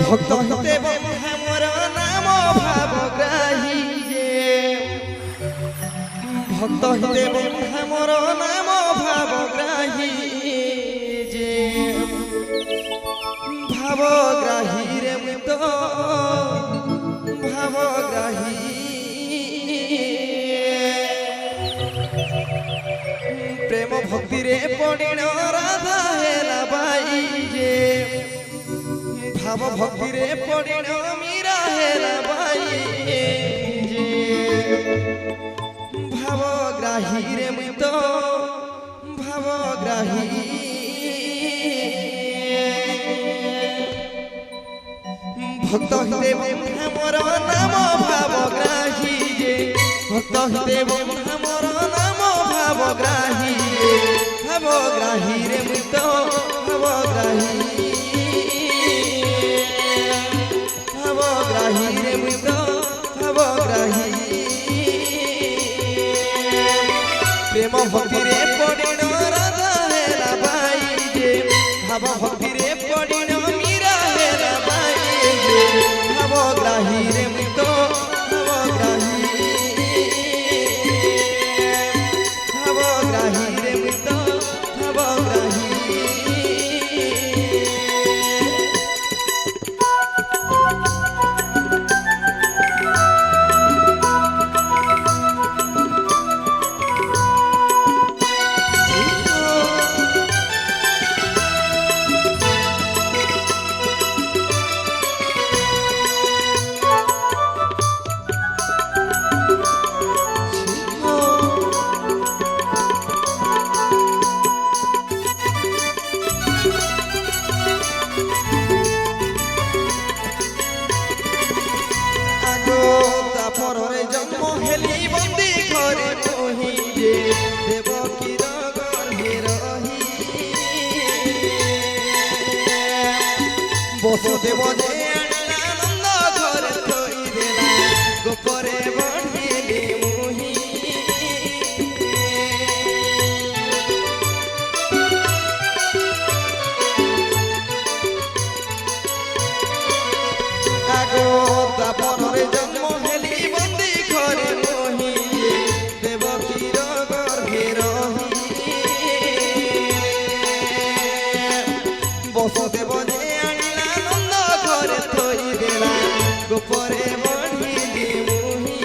भक्त हिते बंधा मोर नाम भावग्राही भक्त हिते बंधा मोर नाम भावग्राही भावग्राही रे मुत भावग्राही प्रेम भक्ति रे पड़िण राधा हेला बाई जे भाव भक्ति रे पड़िण मीरा हेला बाई जे भावग्राही रे मुत भावग्राही भक्त हिते बंधा मोर नाम भावग्राही जे भक्त हिते बंधा मोर नाम भावग्राही भावग्राही रे मुत भावग्राही भावग्राही रे मुत भावग्राही प्रेम भक्ति रे पड़िण राधा हेला बाई जे भाव भक्ति रे पड़िण मीरा हेला बाई जे भावग्राही रे मुत भावग्राही भावग्राही रे मुत भावग्राही পরে জন্ম হেলি বন্দি ঘরে রহি যে দেবকীর গর্ভে রহি বসুদেব যে আনন্দ ঘরে থই দেলা গোপরে বঢ়িলে মুহি আগো তাপরে জন্ম হেলি বন্দি ঘরে রহি দেবকীর গর্ভে রহি বসুদেব যে আনিলা নন্দ ঘরে থই দেলা গোপরে বঢ়িলি মুহি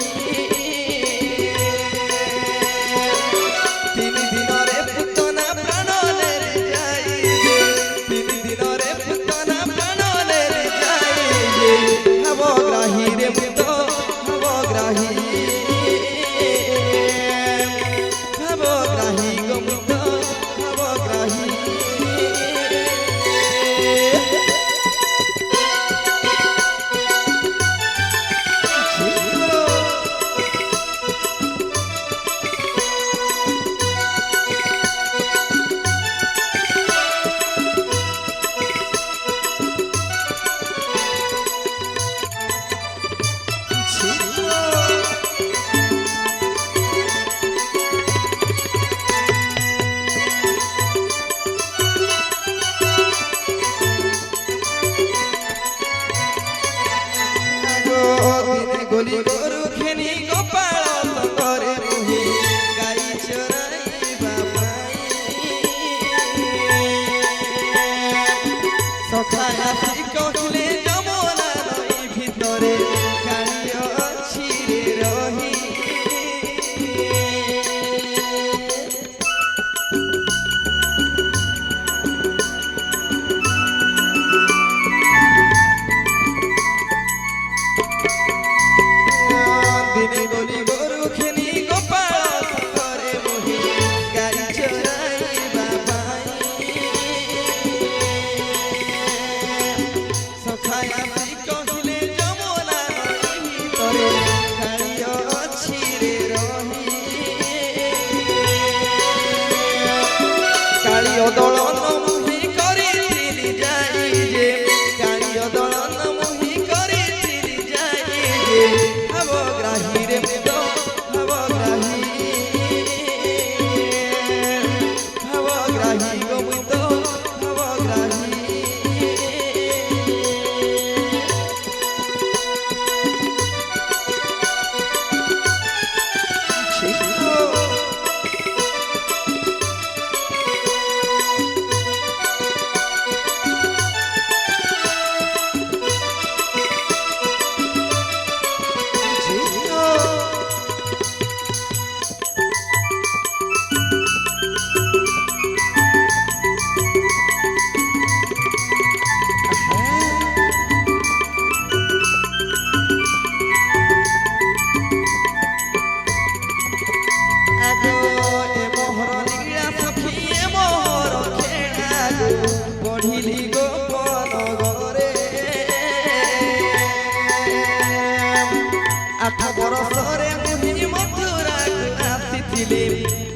তিন দিনরে পুতনা প্রাণনে যাই যে তিন দিনরে পুতনা প্রাণনে যাই যে ভাবগ্রাহী রে মুত ভাবগ্রাহী ভাবগ্রাহী গো মুত ভাবগ্রাহী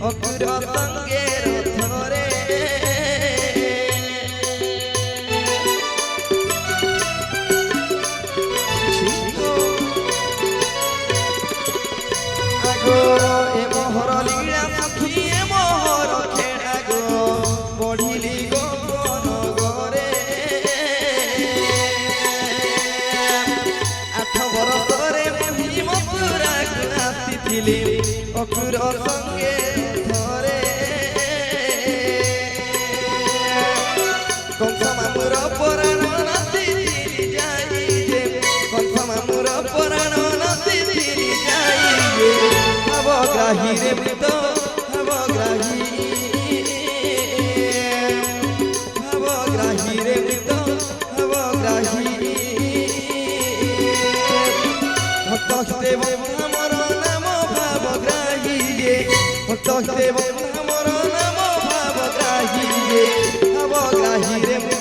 অকুর সঙ্গের ধরে আগো এ মোহর লীলা সখী এ মোহর খেলা গো বঢ়িলি গো নগরে 8 বরষরে মহি মথুরাକୁ ଆସିଥିଲି অকুর সঙ্গে ধরে কংস মামুর পরাণ নাচিলি যাই যে কংস মামুর পরাণ নাচিলি যাই যে ভাবগ্রাহী রে মৃত ভাবগ্রাহী ভাবগ্রাহী রে মৃত ভাবগ্রাহী ভক্ত দেব আমার নাম ভাবগ্রাহী রে ভক্ত দেব আমার নাম ভাবগ্রাহী রে ভাবগ্রাহী রে